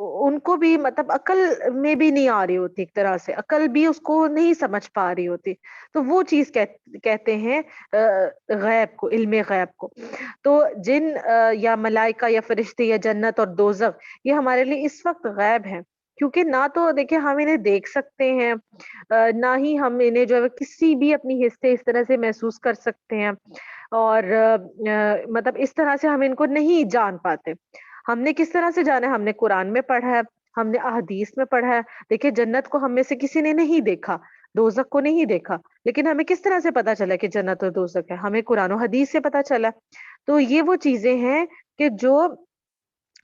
ان کو بھی مطلب عقل میں بھی نہیں آ رہی ہوتی، ایک طرح سے عقل بھی اس کو نہیں سمجھ پا رہی ہوتی، تو وہ چیز کہتے ہیں غیب کو، علم غیب کو۔ تو جن یا ملائکہ یا فرشتے یا جنت اور دوزخ، یہ ہمارے لیے اس وقت غیب ہے، کیونکہ نہ تو دیکھیں ہم انہیں دیکھ سکتے ہیں، نہ ہی ہم انہیں جو ہے کسی بھی اپنی حص سے اس طرح سے محسوس کر سکتے ہیں، اور مطلب اس طرح سے ہم ان کو نہیں جان پاتے۔ ہم نے کس طرح سے جانا ہے؟ ہم نے قرآن میں پڑھا ہے، ہم نے احادیث میں پڑھا ہے۔ دیکھیں جنت کو ہم میں سے کسی نے نہیں دیکھا، دوزخ کو نہیں دیکھا، لیکن ہمیں کس طرح سے پتا چلا کہ جنت اور دوزخ ہے؟ ہمیں قرآن و حدیث سے پتا چلا۔ تو یہ وہ چیزیں ہیں کہ جو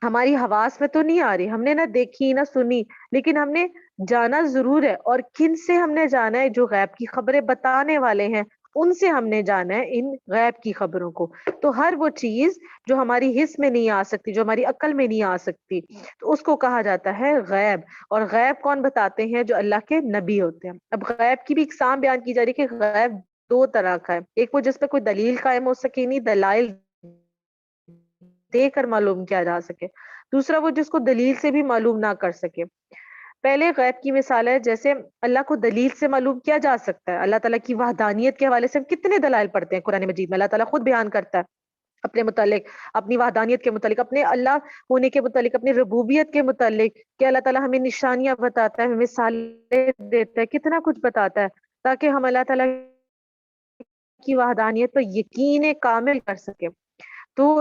ہماری حواس میں تو نہیں آ رہی، ہم نے نہ دیکھی نہ سنی، لیکن ہم نے جانا ضرور ہے۔ اور کن سے ہم نے جانا ہے؟ جو غیب کی خبریں بتانے والے ہیں، ان سے ہم نے جانا ہے ان غیب کی خبروں کو۔ تو ہر وہ چیز جو ہماری حس میں نہیں آ سکتی، جو ہماری عقل میں نہیں آ سکتی، تو اس کو کہا جاتا ہے غیب۔ اور غیب کون بتاتے ہیں؟ جو اللہ کے نبی ہوتے ہیں۔ اب غیب کی بھی اقسام بیان کی جا رہی ہے کہ غیب دو طرح کا ہے، ایک وہ جس پہ کوئی دلیل قائم ہو سکے، نہیں دلائل دے کر معلوم کیا جا سکے، دوسرا وہ جس کو دلیل سے بھی معلوم نہ کر سکے۔ پہلے غیب کی مثال ہے، جیسے اللہ کو دلیل سے معلوم کیا جا سکتا ہے۔ اللہ تعالیٰ کی وحدانیت کے حوالے سے ہم کتنے دلائل پڑھتے ہیں قرآن مجید میں، اللہ تعالیٰ خود بیان کرتا ہے اپنے متعلق، اپنی وحدانیت کے متعلق، اپنے اللہ ہونے کے متعلق، اپنی ربوبیت کے متعلق، کہ اللہ تعالیٰ ہمیں نشانیاں بتاتا ہے، ہمیں مثالیں دیتا ہے، کتنا کچھ بتاتا ہے، تاکہ ہم اللہ تعالیٰ کی وحدانیت پر یقین کامل کر سکیں۔ تو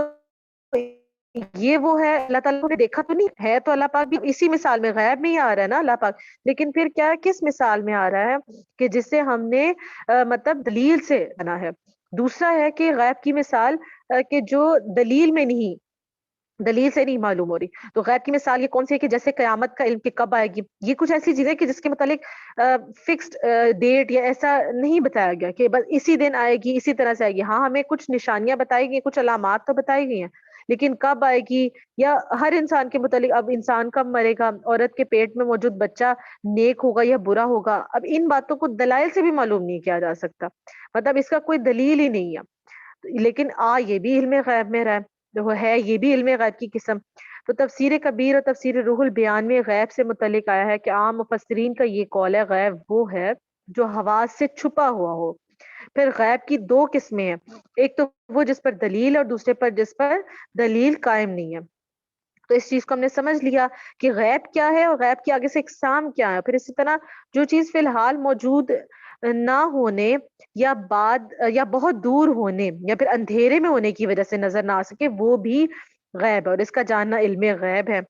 یہ وہ ہے، اللہ تعالیٰ نے دیکھا تو نہیں ہے، تو اللہ پاک بھی اسی مثال میں غیب میں ہی آ رہا ہے نا اللہ پاک، لیکن پھر کیا ہے، کس مثال میں آ رہا ہے کہ جس سے ہم نے مطلب دلیل سے بنا ہے۔ دوسرا ہے کہ غیب کی مثال کہ جو دلیل میں نہیں، دلیل سے نہیں معلوم ہو رہی۔ تو غیب کی مثال یہ کون سی ہے؟ کہ جیسے قیامت کا علم کہ کب آئے گی، یہ کچھ ایسی چیزیں کہ جس کے متعلق فکسڈ ڈیٹ یا ایسا نہیں بتایا گیا کہ بس اسی دن آئے گی، اسی طرح سے آئے گی۔ ہاں ہمیں کچھ نشانیاں بتائی گئی، کچھ علامات تو بتائی گئی ہیں، لیکن کب آئے گی، یا ہر انسان کے متعلق، اب انسان کب مرے گا، عورت کے پیٹ میں موجود بچہ نیک ہوگا یا برا ہوگا، اب ان باتوں کو دلائل سے بھی معلوم نہیں کیا جا سکتا، مطلب اس کا کوئی دلیل ہی نہیں ہے، لیکن یہ بھی علم غیب میں رہا ہے، جو ہے یہ بھی علم غیب کی قسم۔ تو تفسیر کبیر اور تفسیر روح البیان میں غیب سے متعلق آیا ہے کہ عام مفسرین کا یہ قول ہے، غیب وہ ہے جو حواس سے چھپا ہوا ہو۔ پھر غیب کی دو قسمیں ہیں، ایک تو وہ جس پر دلیل، اور دوسرے پر جس پر دلیل قائم نہیں ہے۔ تو اس چیز کو ہم نے سمجھ لیا کہ غیب کیا ہے اور غیب کی آگے سے اقسام کیا ہے۔ پھر اسی طرح جو چیز فی الحال موجود نہ ہونے، یا بعد یا بہت دور ہونے، یا پھر اندھیرے میں ہونے کی وجہ سے نظر نہ آ سکے، وہ بھی غیب ہے، اور اس کا جاننا علم غیب ہے۔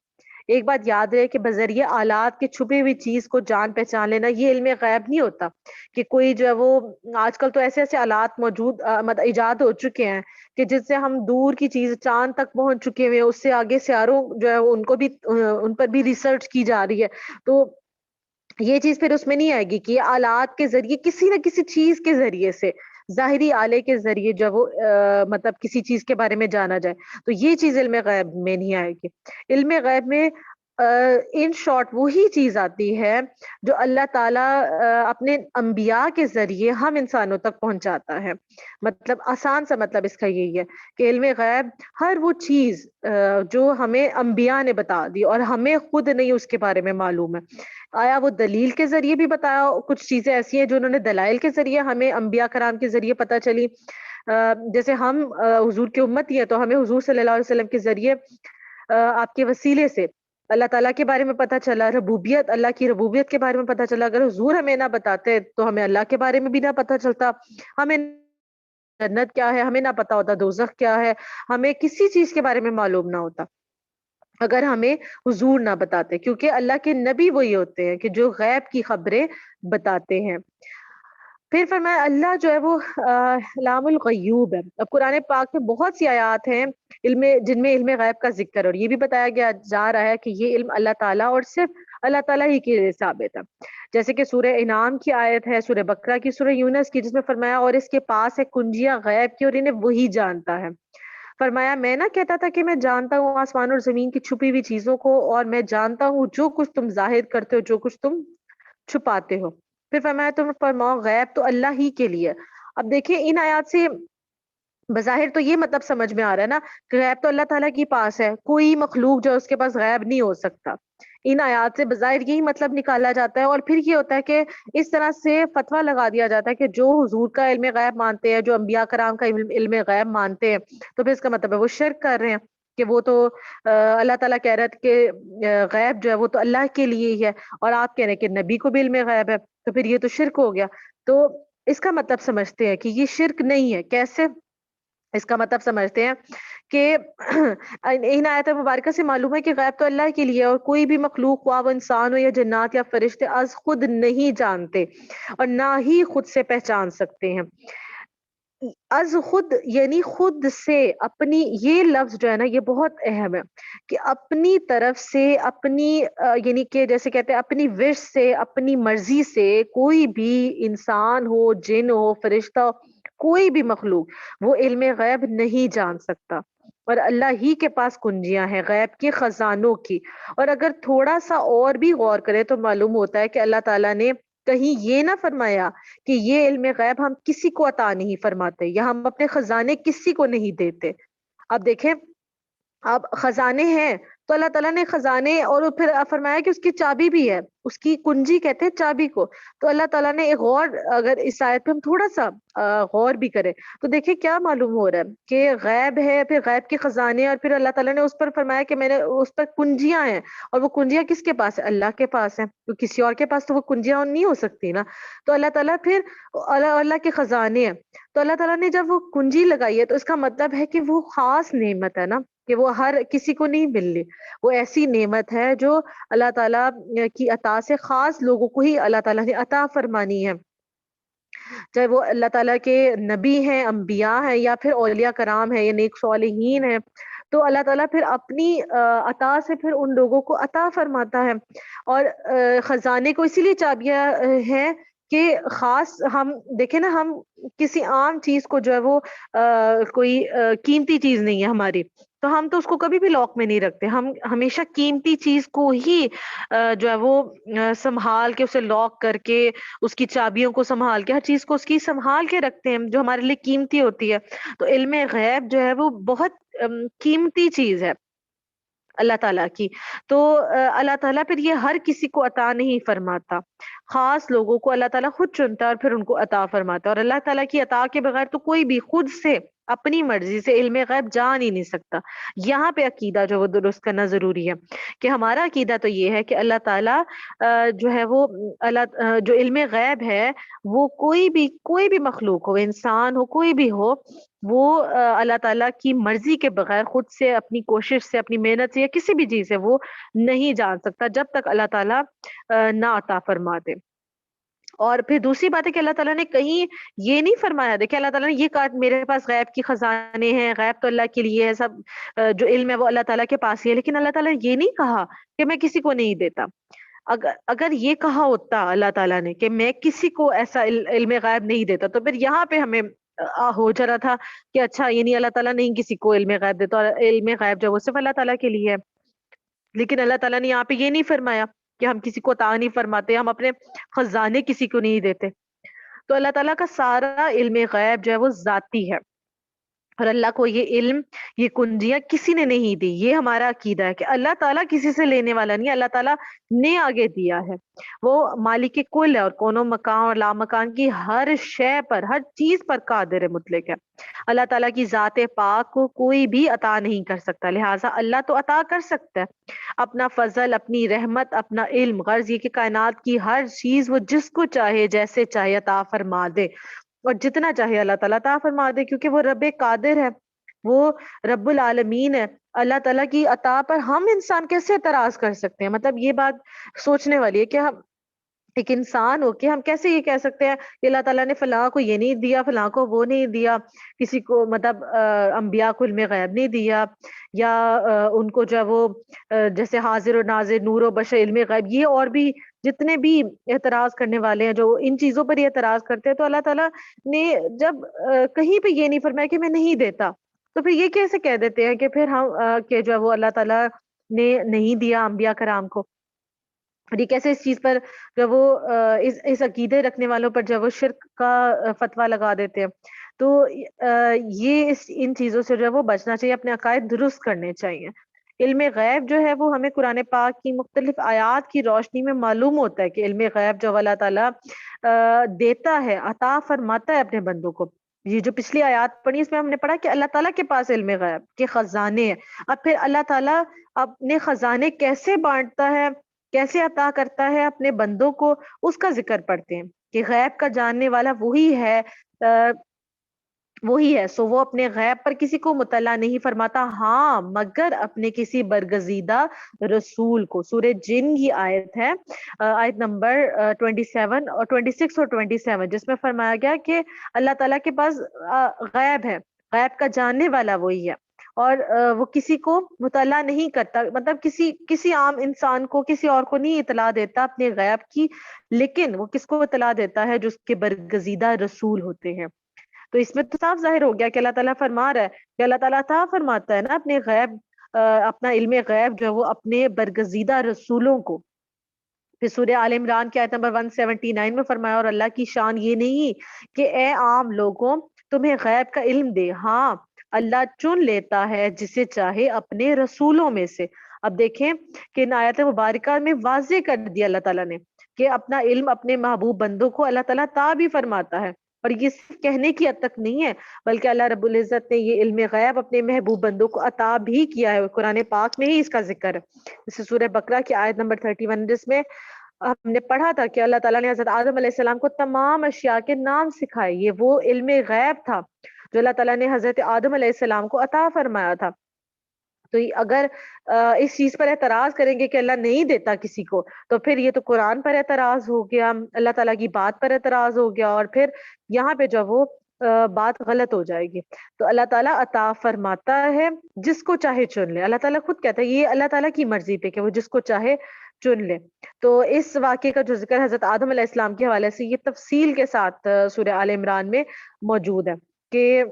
ایک بات یاد رہے کہ بذریعہ آلات کی چھپی ہوئی چیز کو جان پہچان لینا یہ علم غیب نہیں ہوتا، کہ کوئی جو ہے وہ آج کل تو ایسے ایسے آلات موجود مطلب ایجاد ہو چکے ہیں کہ جس سے ہم دور کی چیز، چاند تک پہنچ چکے ہوئے ہیں، اس سے آگے سیاروں جو ہے ان کو بھی ان پر بھی ریسرچ کی جا رہی ہے۔ تو یہ چیز پھر اس میں نہیں آئے گی کہ یہ آلات کے ذریعے، کسی نہ کسی چیز کے ذریعے سے، ظاہری آلے کے ذریعے جو وہ مطلب کسی چیز کے بارے میں جانا جائے، تو یہ چیز علم غیب میں نہیں آئے گی۔ علم غیب میں ان شارٹ وہی چیز آتی ہے جو اللہ تعالیٰ اپنے انبیاء کے ذریعے ہم انسانوں تک پہنچاتا ہے۔ مطلب آسان سا مطلب اس کا یہی ہے کہ علم غیب ہر وہ چیز جو ہمیں انبیاء نے بتا دی اور ہمیں خود نہیں اس کے بارے میں معلوم ہے، آیا وہ دلیل کے ذریعے بھی بتایا، کچھ چیزیں ایسی ہیں جو انہوں نے دلائل کے ذریعے ہمیں انبیاء کرام کے ذریعے پتہ چلی، جیسے ہم حضور کی امتی ہیں تو ہمیں حضور صلی اللہ علیہ وسلم کے ذریعے آپ کے وسیلے سے اللہ تعالیٰ کے بارے میں پتہ چلا، ربوبیت، اللہ کی ربوبیت کے بارے میں پتہ چلا۔ اگر حضور ہمیں نہ بتاتے تو ہمیں اللہ کے بارے میں بھی نہ پتہ چلتا، ہمیں جنت کیا ہے ہمیں نہ پتا ہوتا، دوزخ کیا ہے ہمیں کسی چیز کے بارے میں معلوم نہ ہوتا اگر ہمیں حضور نہ بتاتے، کیونکہ اللہ کے نبی وہی ہوتے ہیں کہ جو غیب کی خبریں بتاتے ہیں۔ پھر فرمایا اللہ جو ہے وہ علام الغیوب ہے۔ اب قرآن پاک میں بہت سی آیات ہیں جن میں علم غیب کا ذکر ہے، اور یہ بھی بتایا گیا جا رہا ہے کہ یہ علم اللہ تعالیٰ اور صرف اللہ تعالیٰ ہی کے لیے ثابت ہے، جیسے کہ سورہ انعام کی آیت ہے، سورہ بقرہ کی، سورہ یونس کی، جس میں فرمایا اور اس کے پاس ہے کنجیاں غیب کی اور انہیں وہی جانتا ہے۔ فرمایا میں نہ کہتا تھا کہ میں جانتا ہوں آسمان اور زمین کی چھپی ہوئی چیزوں کو، اور میں جانتا ہوں جو کچھ تم ظاہر کرتے ہو، جو کچھ تم چھپاتے ہو۔ پھر فرمایا تم فرماؤ غیب تو اللہ ہی کے لیے۔ اب دیکھیں ان آیات سے بظاہر تو یہ مطلب سمجھ میں آ رہا ہے نا کہ غیب تو اللہ تعالیٰ کے پاس ہے، کوئی مخلوق جو ہے اس کے پاس غیب نہیں ہو سکتا۔ ان آیات سے بظاہر یہی مطلب نکالا جاتا ہے، اور پھر یہ ہوتا ہے کہ اس طرح سے فتویٰ لگا دیا جاتا ہے کہ جو حضور کا علم غیب مانتے ہیں، جو انبیاء کرام کا علم غیب مانتے ہیں، تو پھر اس کا مطلب ہے وہ شرک کر رہے ہیں کہ وہ تو اللہ تعالیٰ کہہ رہے تھے کہ غیب جو ہے وہ تو اللہ کے لیے ہی ہے، اور آپ کہہ رہے ہیں کہ نبی کو بھی علم غیب ہے، تو پھر یہ تو شرک ہو گیا۔ تو اس کا مطلب سمجھتے ہیں کہ یہ شرک نہیں ہے۔ کیسے؟ اس کا مطلب سمجھتے ہیں کہ ان آیت مبارکہ سے معلوم ہے کہ غیب تو اللہ کے لیے ہے، اور کوئی بھی مخلوق، خواہ وہ انسان ہو یا جنات یا فرشتے، از خود نہیں جانتے اور نہ ہی خود سے پہچان سکتے ہیں۔ از خود یعنی خود سے، اپنی، یہ لفظ جو ہے نا یہ بہت اہم ہے کہ اپنی طرف سے، اپنی یعنی کہ جیسے کہتے ہیں اپنی وش سے، اپنی مرضی سے کوئی بھی انسان ہو، جن ہو، فرشتہ ہو، کوئی بھی مخلوق وہ علم غیب نہیں جان سکتا، اور اللہ ہی کے پاس کنجیاں ہیں غیب کے خزانوں کی۔ اور اگر تھوڑا سا اور بھی غور کرے تو معلوم ہوتا ہے کہ اللہ تعالیٰ نے کہیں یہ نہ فرمایا کہ یہ علم غیب ہم کسی کو عطا نہیں فرماتے یا ہم اپنے خزانے کسی کو نہیں دیتے۔ اب دیکھیں، اب خزانے ہیں تو اللہ تعالیٰ نے خزانے، اور پھر فرمایا کہ اس کی چابی بھی ہے، اس کی کنجی کہتے ہیں چابی کو۔ تو اللہ تعالیٰ نے ایک غور، اگر اس آیت پہ ہم تھوڑا سا غور بھی کریں تو دیکھیں کیا معلوم ہو رہا ہے کہ غیب ہے، پھر غیب کے خزانے، اور پھر اللہ تعالیٰ نے اس پر فرمایا کہ میں نے اس پر کنجیاں ہیں، اور وہ کنجیاں کس کے پاس ہے؟ اللہ کے پاس ہیں، تو کسی اور کے پاس تو وہ کنجیاں نہیں ہو سکتی نا۔ تو اللہ تعالیٰ پھر اللہ کے خزانے ہیں، تو اللہ تعالیٰ نے جب وہ کنجی لگائی ہے تو اس کا مطلب ہے کہ وہ خاص نعمت ہے نا، کہ وہ ہر کسی کو نہیں ملنی، وہ ایسی نعمت ہے جو اللہ تعالیٰ کی عطا سے خاص لوگوں کو ہی اللہ تعالیٰ نے عطا فرمانی ہے، چاہے وہ اللہ تعالیٰ کے نبی ہیں، انبیاء ہیں، یا پھر اولیاء کرام ہیں یا نیک صالحین ہیں۔ تو اللہ تعالیٰ پھر اپنی عطا سے پھر ان لوگوں کو عطا فرماتا ہے، اور خزانے کو اسی لیے چابیاں ہیں کہ خاص، ہم دیکھیں نا، ہم کسی عام چیز کو جو ہے وہ کوئی قیمتی چیز نہیں ہے ہماری، تو ہم تو اس کو کبھی بھی لاک میں نہیں رکھتے، ہم ہمیشہ قیمتی چیز کو ہی جو ہے وہ سنبھال کے، اسے لاک کر کے، اس کی چابیوں کو سنبھال کے، ہر چیز کو اس کی سنبھال کے رکھتے ہیں جو ہمارے لیے قیمتی ہوتی ہے۔ تو علم غیب جو ہے وہ بہت قیمتی چیز ہے اللہ تعالیٰ کی۔ تو اللہ تعالیٰ پھر یہ ہر کسی کو عطا نہیں فرماتا، خاص لوگوں کو اللہ تعالیٰ خود چنتا ہے اور پھر ان کو عطا فرماتا ہے، اور اللہ تعالیٰ کی عطا کے بغیر تو کوئی بھی خود سے اپنی مرضی سے علم غیب جان ہی نہیں سکتا۔ یہاں پہ عقیدہ جو وہ درست کرنا ضروری ہے کہ ہمارا عقیدہ تو یہ ہے کہ اللہ تعالیٰ جو ہے وہ جو علم غیب ہے وہ کوئی بھی مخلوق ہو، انسان ہو، کوئی بھی ہو، وہ اللہ تعالیٰ کی مرضی کے بغیر، خود سے، اپنی کوشش سے، اپنی محنت سے، یا کسی بھی چیز سے وہ نہیں جان سکتا جب تک اللہ تعالیٰ نہ عطا فرما دے۔ اور پھر دوسری بات ہے کہ اللہ تعالیٰ نے کہیں یہ نہیں فرمایا، دیکھیں اللہ تعالیٰ نے یہ کہا میرے پاس غیب کی خزانے ہیں، غیب تو اللہ کے لیے ہے، سب جو علم ہے وہ اللہ تعالیٰ کے پاس ہی ہے، لیکن اللہ تعالیٰ نے یہ نہیں کہا کہ میں کسی کو نہیں دیتا۔ اگر یہ کہا ہوتا اللہ تعالیٰ نے کہ میں کسی کو ایسا علم غیب نہیں دیتا، تو پھر یہاں پہ ہمیں ہو جا رہا تھا کہ اچھا یعنی اللہ تعالیٰ نہیں کسی کو علم غیب دیتا، اور علم غیب جو ہے وہ صرف اللہ تعالیٰ کے لیے ہے۔ لیکن اللہ تعالیٰ نے یہاں پہ یہ نہیں فرمایا کہ ہم کسی کو عطا نہیں فرماتے، ہم اپنے خزانے کسی کو نہیں دیتے۔ تو اللہ تعالیٰ کا سارا علم غیب جو ہے وہ ذاتی ہے، اور اللہ کو یہ علم، یہ کنجیاں کسی نے نہیں دی۔ یہ ہمارا عقیدہ ہے کہ اللہ تعالیٰ کسی سے لینے والا نہیں ہے، اللہ تعالیٰ نے آگے دیا ہے، وہ مالک کل ہے، اور کونوں مکان اور لامکان کی ہر شے پر، ہر چیز پر قادر مطلق ہے۔ اللہ تعالیٰ کی ذات پاک کو کوئی بھی عطا نہیں کر سکتا، لہٰذا اللہ تو عطا کر سکتا ہے اپنا فضل، اپنی رحمت، اپنا علم، غرض یہ کہ کائنات کی ہر چیز وہ جس کو چاہے جیسے چاہے عطا فرما دے، اور جتنا چاہے اللہ تعالیٰ عطا فرما دے، کیونکہ وہ رب قادر ہے، وہ رب العالمین ہے۔ اللہ تعالیٰ کی عطا پر ہم انسان کیسے اعتراض کر سکتے ہیں؟ مطلب یہ بات سوچنے والی ہے کہ ہم ایک انسان ہو کے ہم کیسے یہ کہہ سکتے ہیں کہ اللہ تعالیٰ نے فلاں کو یہ نہیں دیا، فلاں کو وہ نہیں دیا، کسی کو مطلب انبیاء کو علم غیب نہیں دیا، یا ان کو جو ہے وہ جیسے حاضر و ناظر، نور و بشر، علم غیب، یہ اور بھی جتنے بھی اعتراض کرنے والے ہیں جو ان چیزوں پر یہ اعتراض کرتے ہیں، تو اللہ تعالیٰ نے جب کہیں پہ یہ نہیں فرمایا کہ میں نہیں دیتا، تو پھر یہ کیسے کہہ دیتے ہیں کہ پھر ہم کہ جو ہے وہ اللہ تعالیٰ نے نہیں دیا انبیاء کرام کو؟ اور یہ کیسے اس چیز پر جو وہ اس عقیدے رکھنے والوں پر جو وہ شرک کا فتویٰ لگا دیتے ہیں؟ تو یہ ان چیزوں سے جو ہے وہ بچنا چاہیے، اپنے عقائد درست کرنے چاہیے۔ علم غیب جو ہے وہ ہمیں قرآن پاک کی مختلف آیات کی روشنی میں معلوم ہوتا ہے کہ علم غیب جو اللہ تعالیٰ دیتا ہے، عطا فرماتا ہے اپنے بندوں کو۔ یہ جو پچھلی آیات پڑھی اس میں ہم نے پڑھا کہ اللہ تعالیٰ کے پاس علم غیب کے خزانے ہیں۔ اب پھر اللہ تعالیٰ اپنے خزانے کیسے بانٹتا ہے، کیسے عطا کرتا ہے اپنے بندوں کو، اس کا ذکر پڑھتے ہیں کہ غیب کا جاننے والا وہی ہے، وہی ہے، سو وہ اپنے غیب پر کسی کو مطلع نہیں فرماتا، ہاں مگر اپنے کسی برگزیدہ رسول کو۔ سورہ جن کی آیت ہے، آیت نمبر 27 اور 26 اور 27، جس میں فرمایا گیا کہ اللہ تعالیٰ کے پاس غیب ہے، غیب کا جاننے والا وہی ہے، اور وہ کسی کو مطلع نہیں کرتا، مطلب کسی عام انسان کو، کسی اور کو نہیں اطلاع دیتا اپنے غیب کی، لیکن وہ کس کو اطلاع دیتا ہے؟ جو اس کے برگزیدہ رسول ہوتے ہیں۔ تو اس میں تو صاف ظاہر ہو گیا کہ اللہ تعالیٰ فرما رہا ہے کہ اللہ تعالیٰ عطا فرماتا ہے نا اپنے غیب، اپنا علم غیب جو ہے وہ اپنے برگزیدہ رسولوں کو۔ پھر سورہ آل عمران کی آیت نمبر 179 میں فرمایا، اور اللہ کی شان یہ نہیں کہ اے عام لوگوں تمہیں غیب کا علم دے، ہاں اللہ چن لیتا ہے جسے چاہے اپنے رسولوں میں سے۔ اب دیکھیں کہ ان آیت مبارکہ میں واضح کر دیا اللہ تعالیٰ نے کہ اپنا علم اپنے محبوب بندوں کو اللہ تعالیٰ عطا بھی فرماتا ہے، اور یہ صرف کہنے کی حد تک نہیں ہے، بلکہ اللہ رب العزت نے یہ علم غیب اپنے محبوب بندوں کو عطا بھی کیا ہے، قرآن پاک میں ہی اس کا ذکر ہے۔ جیسے سورہ بقرہ کی آیت نمبر 31، جس میں ہم نے پڑھا تھا کہ اللہ تعالیٰ نے حضرت آدم علیہ السلام کو تمام اشیاء کے نام سکھائے، یہ وہ علم غیب تھا جو اللہ تعالیٰ نے حضرت آدم علیہ السلام کو عطا فرمایا تھا۔ تو اگر اس چیز پر اعتراض کریں گے کہ اللہ نہیں دیتا کسی کو، تو پھر یہ تو قرآن پر اعتراض ہو گیا، اللہ تعالیٰ کی بات پر اعتراض ہو گیا، اور پھر یہاں پہ جو وہ بات غلط ہو جائے گی۔ تو اللہ تعالیٰ عطا فرماتا ہے جس کو چاہے چن لے، اللہ تعالیٰ خود کہتا ہے یہ اللہ تعالیٰ کی مرضی پہ کہ وہ جس کو چاہے چن لے۔ تو اس واقعے کا جو ذکر حضرت آدم علیہ السلام کے حوالے سے یہ تفصیل کے ساتھ سورہ آل عمران میں موجود ہے کہ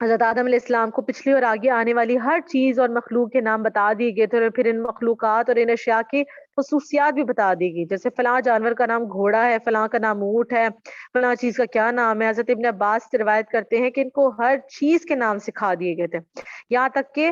حضرت آدم علیہ السلام کو پچھلی اور آگے آنے والی ہر چیز اور مخلوق کے نام بتا دیے گئے تھے، اور پھر ان مخلوقات اور ان اشیاء کی خصوصیات بھی بتا دی گئی، جیسے فلاں جانور کا نام گھوڑا ہے، فلاں کا نام اونٹ ہے، فلاں چیز کا کیا نام ہے۔ حضرت ابن عباس سے روایت کرتے ہیں کہ ان کو ہر چیز کے نام سکھا دیے گئے تھے، یہاں تک کہ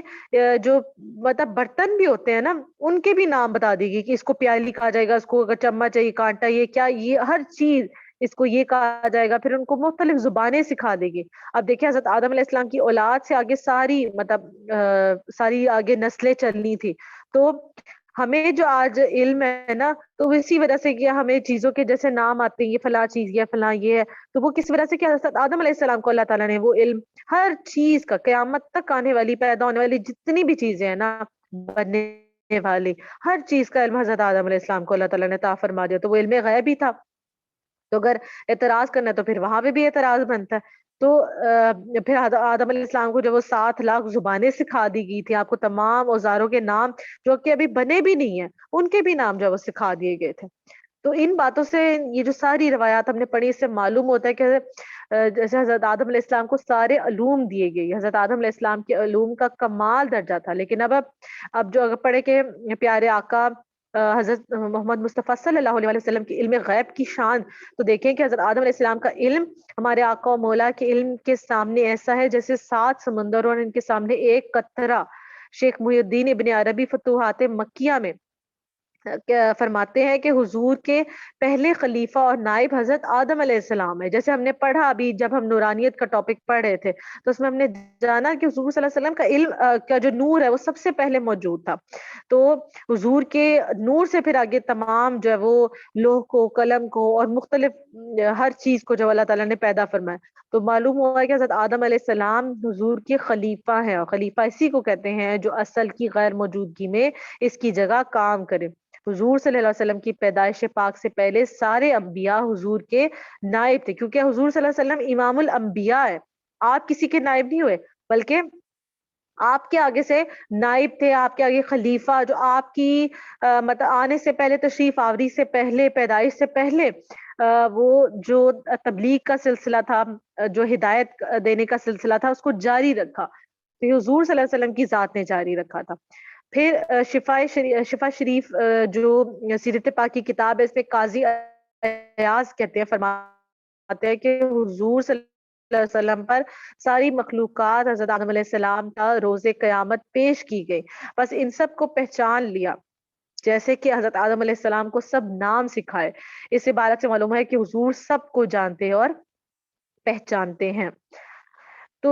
جو مطلب برتن بھی ہوتے ہیں نا ان کے بھی نام بتا دی گئی کہ اس کو پیالی کہا جائے گا، اس کو اگر چمچ ہے، یہ کانٹا، یہ کیا، یہ ہر چیز اس کو یہ کہا جائے گا، پھر ان کو مختلف زبانیں سکھا دے گی۔ اب دیکھیں حضرت آدم علیہ السلام کی اولاد سے آگے ساری مطلب ساری آگے نسلیں چلنی تھی، تو ہمیں جو آج علم ہے نا تو اسی وجہ سے کہ ہمیں چیزوں کے جیسے نام آتے ہیں، یہ فلاں چیز، یہ فلاں یہ ہے، تو وہ کس وجہ سے کہ حضرت آدم علیہ السلام کو اللہ تعالیٰ نے وہ علم ہر چیز کا، قیامت تک آنے والی، پیدا ہونے والی جتنی بھی چیزیں ہیں نا، بننے والی ہر چیز کا علم حضرت آدم علیہ السلام کو اللہ تعالیٰ نے عطا فرما دیا، تو وہ علم غیب ہی تھا۔ تو اگر اعتراض کرنا ہے تو پھر وہاں پہ بھی اعتراض بنتا ہے۔ تو پھر آدم علیہ السلام کو جب وہ 7 لاکھ زبانیں سکھا دی گئی تھی، آپ کو تمام اوزاروں کے نام جو کہ ابھی بنے بھی نہیں ہیں ان کے بھی نام جو ہے وہ سکھا دیے گئے تھے۔ تو ان باتوں سے یہ جو ساری روایات ہم نے پڑھی اس سے معلوم ہوتا ہے کہ جیسے حضرت آدم علیہ السلام کو سارے علوم دیے گئے، حضرت آدم علیہ السلام کے علوم کا کمال درجہ تھا، لیکن اب جو اگر پڑھے کہ پیارے آقا حضرت محمد مصطفیٰ صلی اللہ علیہ وسلم کی علم غیب کی شان، تو دیکھیں کہ حضرت آدم علیہ السلام کا علم ہمارے آقا و مولا کے علم کے سامنے ایسا ہے جیسے 7 سمندروں اور ان کے سامنے ایک قطرہ۔ شیخ محی الدین ابن عربی فتوحات مکیہ میں فرماتے ہیں کہ حضور کے پہلے خلیفہ اور نائب حضرت آدم علیہ السلام ہے۔ جیسے ہم نے پڑھا ابھی جب ہم نورانیت کا ٹاپک پڑھ رہے تھے تو اس میں ہم نے جانا کہ حضور صلی اللہ علیہ وسلم کا علم کا جو نور ہے وہ سب سے پہلے موجود تھا، تو حضور کے نور سے پھر آگے تمام جو ہے وہ لوح کو، قلم کو اور مختلف ہر چیز کو جو اللہ تعالیٰ نے پیدا فرمایا۔ تو معلوم ہوا ہے کہ حضرت آدم علیہ السلام حضور کے خلیفہ ہیں، اور خلیفہ اسی کو کہتے ہیں جو اصل کی غیر موجودگی میں اس کی جگہ کام کرے۔ حضور صلی اللہ علیہ وسلم کی پیدائش پاک سے پہلے سارے انبیاء حضور کے نائب تھے، کیونکہ حضور صلی اللہ علیہ وسلم امام الانبیاء ہے، آپ کسی کے نائب نہیں ہوئے، بلکہ آپ کے آگے سے نائب تھے، آپ کے آگے خلیفہ جو آپ کی مطلب آنے سے پہلے، تشریف آوری سے پہلے، پیدائش سے پہلے وہ جو تبلیغ کا سلسلہ تھا، جو ہدایت دینے کا سلسلہ تھا اس کو جاری رکھا، تو یہ حضور صلی اللہ علیہ وسلم کی ذات نے جاری رکھا تھا۔ پھر شفا شریف جو سیرت پاک کی کتاب ہے، اس میں قاضی ایاز کہتے ہیں، فرماتے ہیں کہ حضور صلی علیہ وسلم پر ساری مخلوقات حضرت آدم علیہ السلام کا روز قیامت پیش کی گئی. بس ان سب کو پہچان لیا جیسے کہ حضرت آدم علیہ السلام کو سب نام سکھائے. اس عبارت سے معلوم ہے کہ حضور سب کو جانتے ہیں اور پہچانتے ہیں. تو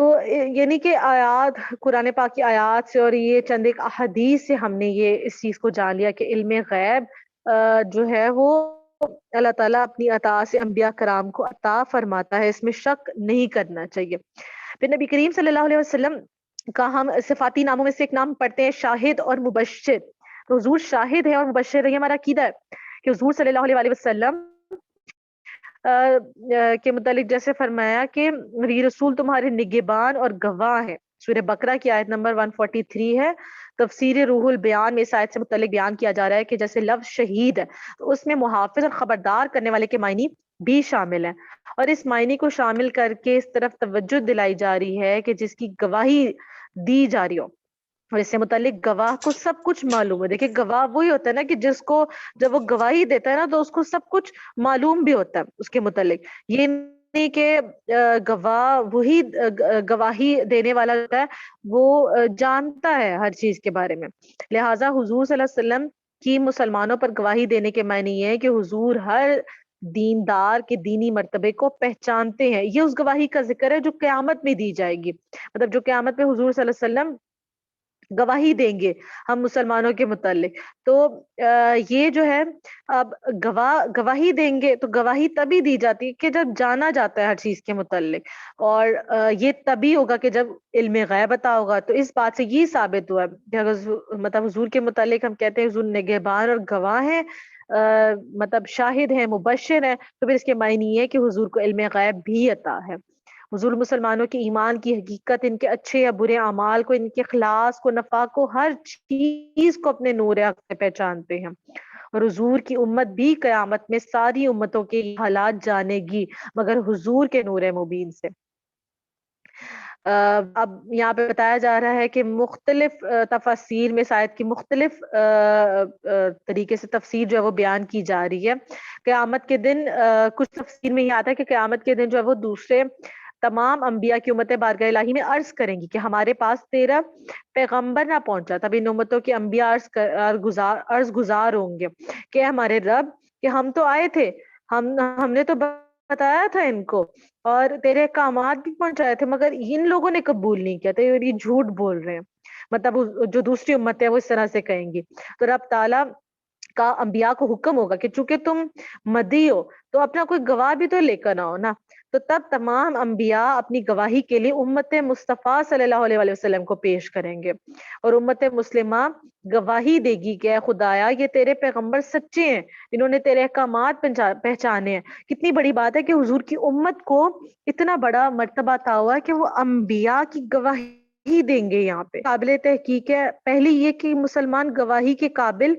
یعنی کہ آیات، قرآن پاک کی آیات سے اور یہ چند ایک احادیث سے ہم نے یہ اس چیز کو جان لیا کہ علم غیب جو ہے وہ اللہ تعالیٰ اپنی عطا سے انبیاء کرام کو عطا فرماتا ہے، اس میں شک نہیں کرنا چاہیے. پھر نبی کریم صلی اللہ علیہ وسلم کا ہم صفاتی ناموں میں سے ایک نام پڑھتے ہیں شاہد اور مبشر. تو حضور شاہد ہے اور مبشر ہے. یہ ہمارا عقیدہ ہے کہ حضور صلی اللہ علیہ وسلم کے متعلق جیسے فرمایا کہ یہ رسول تمہارے نگہبان اور گواہ ہے. سورہ بقرہ کی آیت نمبر 143 ہے. تفسیر روح البیان میں اس آیت سے متعلق بیان کیا جا رہا ہے کہ جیسے لفظ شہید ہے تو اس میں محافظ اور خبردار کرنے والے کے معنی بھی شامل ہیں، اور اس معنی کو شامل کر کے اس طرف توجہ دلائی جا رہی ہے کہ جس کی گواہی دی جا رہی ہو، اور اس سے متعلق گواہ کو سب کچھ معلوم ہے. دیکھیں گواہ وہی ہوتا ہے نا کہ جس کو جب وہ گواہی دیتا ہے نا تو اس کو سب کچھ معلوم بھی ہوتا ہے اس کے متعلق. یہ نہیں کہ گواہ وہی گواہی دینے والا ہوتا ہے، وہ جانتا ہے ہر چیز کے بارے میں. لہٰذا حضور صلی اللہ علیہ وسلم کی مسلمانوں پر گواہی دینے کے معنی یہ ہے کہ حضور ہر دیندار کے دینی مرتبے کو پہچانتے ہیں. یہ اس گواہی کا ذکر ہے جو قیامت میں دی جائے گی، مطلب جو قیامت میں حضور صلی اللہ علیہ وسلم گواہی دیں گے ہم مسلمانوں کے متعلق. تو یہ جو ہے اب گواہی دیں گے تو گواہی تبھی دی جاتی ہے کہ جب جانا جاتا ہے ہر چیز کے متعلق، اور یہ تبھی ہوگا کہ جب علم غیب عطا ہوگا. تو اس بات سے یہ ثابت ہوا کہ اگر مطلب حضور کے متعلق ہم کہتے ہیں حضور نگہبان اور گواہ ہیں، مطلب شاہد ہیں، مبشر ہیں، تو پھر اس کے معنی یہ ہے کہ حضور کو علم غیب بھی عطا ہے. حضور مسلمانوں کے ایمان کی حقیقت، ان کے اچھے یا برے اعمال کو، ان کے اخلاص کو، نفاق کو، ہر چیز کو اپنے نور حق سے پہچانتے ہیں. اور حضور کی امت بھی قیامت میں ساری امتوں کے حالات جانے گی مگر حضور کے نور مبین سے. اب یہاں پہ بتایا جا رہا ہے کہ مختلف تفاسیر میں شاید کی مختلف طریقے سے تفسیر جو ہے وہ بیان کی جا رہی ہے. قیامت کے دن کچھ تفسیر میں یہ آتا ہے کہ قیامت کے دن جو ہے وہ دوسرے تمام انبیاء کی امت بارگاہ الہی میں عرض کریں گی کہ ہمارے پاس تیرا پیغمبر نہ پہنچا. تب ان امتوں کے انبیاء عرض گزار ہوں گے کہ ہمارے رب کہ ہم تو آئے تھے، ہم نے تو بتایا تھا ان کو اور تیرے احکامات بھی پہنچائے تھے، مگر ان لوگوں نے قبول نہیں کیا تو یہ جھوٹ بول رہے ہیں. مطلب جو دوسری امت ہے وہ اس طرح سے کہیں گی. تو رب تعالیٰ کا انبیاء کو حکم ہوگا کہ چونکہ تم مدعی ہو تو اپنا کوئی گواہ بھی تو لے کر آؤ نا. تو تب تمام انبیاء اپنی گواہی کے لیے امت مصطفیٰ صلی اللہ علیہ وسلم کو پیش کریں گے، اور امت مسلمہ گواہی دے گی کہ اے خدایا یہ تیرے پیغمبر سچے ہیں، انہوں نے تیرے احکامات پہچانے ہیں. کتنی بڑی بات ہے کہ حضور کی امت کو اتنا بڑا مرتبہ عطا ہوا کہ وہ انبیاء کی گواہی دیں گے. یہاں پہ قابل تحقیق ہے پہلی یہ کہ مسلمان گواہی کے قابل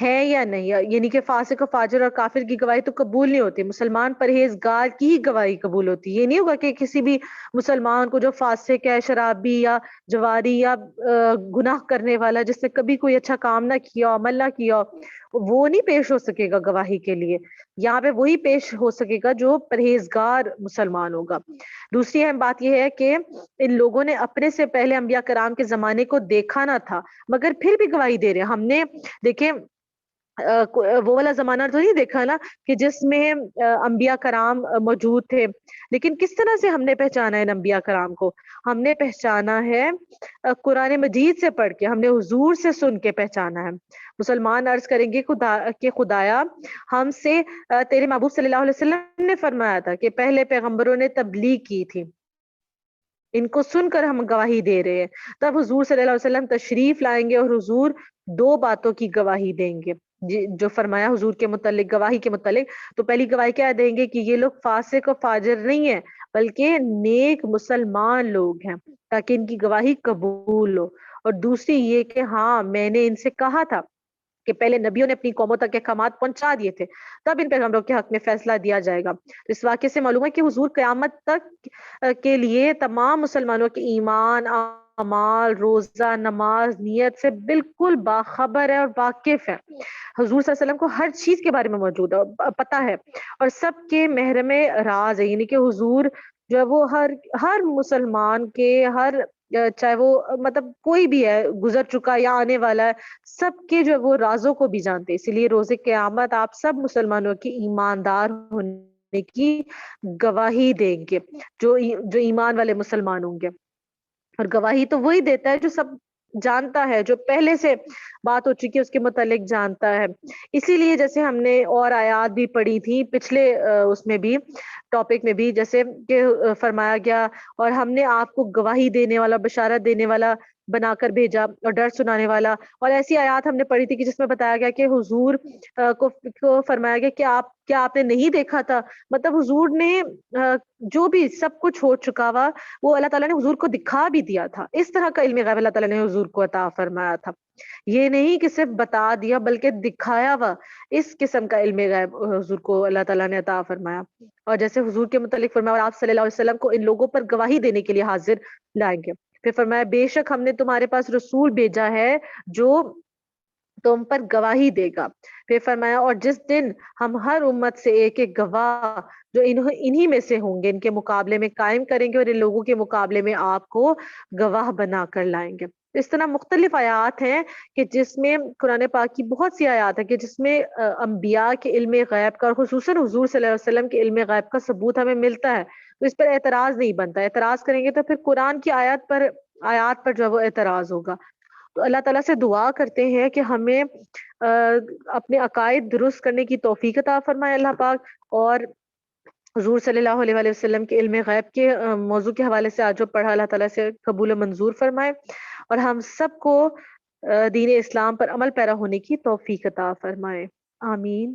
ہے یا نہیں، یعنی کہ فاسق و فاجر اور کافر کی گواہی تو قبول نہیں ہوتی، مسلمان پرہیزگار کی ہی گواہی قبول ہوتی. یہ نہیں ہوگا کہ کسی بھی مسلمان کو جو فاسق ہے، شرابی یا جواری یا گناہ کرنے والا، جس نے کبھی کوئی اچھا کام نہ کیا، عمل نہ کیا، وہ نہیں پیش ہو سکے گا گواہی کے لیے. یہاں پہ وہی پیش ہو سکے گا جو پرہیزگار مسلمان ہوگا. دوسری اہم بات یہ ہے کہ ان لوگوں نے اپنے سے پہلے انبیاء کرام کے زمانے کو دیکھا نہ تھا مگر پھر بھی گواہی دے رہے ہیں. ہم نے دیکھیں وہ والا زمانہ تو نہیں دیکھا نا کہ جس میں انبیاء کرام موجود تھے، لیکن کس طرح سے ہم نے پہچانا ہے ان انبیاء کرام کو؟ ہم نے پہچانا ہے قرآن مجید سے پڑھ کے، ہم نے حضور سے سن کے پہچانا ہے. مسلمان عرض کریں گے کہ خدایا ہم سے تیرے محبوب صلی اللہ علیہ وسلم نے فرمایا تھا کہ پہلے پیغمبروں نے تبلیغ کی تھی، ان کو سن کر ہم گواہی دے رہے ہیں. تب حضور صلی اللہ علیہ وسلم تشریف لائیں گے اور حضور دو باتوں کی گواہی دیں گے جو فرمایا حضور کے متعلق، گواہی کے متعلق. تو پہلی گواہی کیا دیں گے کہ یہ لوگ فاسق و فاجر نہیں ہیں بلکہ نیک مسلمان لوگ ہیں تاکہ ان کی گواہی قبول ہو. اور دوسری یہ کہ ہاں میں نے ان سے کہا تھا کہ پہلے نبیوں نے اپنی قوموں تک احکامات پہنچا دیے تھے، تب ان پیغمبروں کے حق میں فیصلہ دیا جائے گا. اس واقعے سے معلوم ہے کہ حضور قیامت تک کے لیے تمام مسلمانوں کے ایمان، اعمال، روزہ، نماز، نیت سے بالکل باخبر ہے اور واقف ہے. حضور صلی اللہ علیہ وسلم کو ہر چیز کے بارے میں موجود ہے، پتہ ہے، اور سب کے محرم راز ہے. یعنی کہ حضور جو ہے وہ ہر مسلمان کے، چاہے وہ مطلب کوئی بھی ہے، گزر چکا یا آنے والا ہے، سب کے جو ہے وہ رازوں کو بھی جانتے. اسی لیے روز قیامت آپ سب مسلمانوں کی ایماندار ہونے کی گواہی دیں گے، جو ایمان والے مسلمان ہوں گے. اور گواہی تو وہی دیتا ہے جو سب جانتا ہے، جو پہلے سے بات ہو چکی ہے اس کے متعلق جانتا ہے. اسی لیے جیسے ہم نے اور آیات بھی پڑھی تھی پچھلے اس میں بھی ٹاپک میں بھی، جیسے کہ فرمایا گیا اور ہم نے آپ کو گواہی دینے والا، بشارت دینے والا بنا کر بھیجا اور ڈر سنانے والا. اور ایسی آیات ہم نے پڑھی تھی کہ جس میں بتایا گیا کہ حضور کو فرمایا گیا کہ کیا آپ نے نہیں دیکھا تھا. مطلب حضور نے جو بھی سب کچھ ہو چکا ہوا وہ اللہ تعالیٰ نے حضور کو دکھا بھی دیا تھا. اس طرح کا علم غیب اللہ تعالیٰ نے حضور کو عطا فرمایا تھا. یہ نہیں کہ صرف بتا دیا بلکہ دکھایا ہوا، اس قسم کا علم غیب حضور کو اللہ تعالیٰ نے عطا فرمایا. اور جیسے حضور کے متعلق فرمایا اور آپ صلی اللہ علیہ وسلم کو ان لوگوں پر گواہی دینے کے لیے حاضر لائیں گے. پھر فرمایا بے شک ہم نے تمہارے پاس رسول بھیجا ہے جو تم پر گواہی دے گا. پھر فرمایا اور جس دن ہم ہر امت سے ایک ایک گواہ جو انہی میں سے ہوں گے ان کے مقابلے میں قائم کریں گے، اور ان لوگوں کے مقابلے میں آپ کو گواہ بنا کر لائیں گے. اس طرح مختلف آیات ہیں کہ جس میں قرآن پاک کی بہت سی آیات ہیں کہ جس میں انبیاء کے علم غیب کا اور خصوصاً حضور صلی اللہ علیہ وسلم کے علم غیب کا ثبوت ہمیں ملتا ہے. تو اس پر اعتراض نہیں بنتا. اعتراض کریں گے تو پھر قرآن کی آیات پر جو ہے وہ اعتراض ہوگا. تو اللہ تعالیٰ سے دعا کرتے ہیں کہ ہمیں اپنے عقائد درست کرنے کی توفیق عطا فرمائے اللہ پاک، اور حضور صلی اللہ علیہ وآلہ وسلم کے علم غیب کے موضوع کے حوالے سے آج جو پڑھا اللہ تعالیٰ سے قبول و منظور فرمائے، اور ہم سب کو دین اسلام پر عمل پیرا ہونے کی توفیق عطا فرمائے. آمین.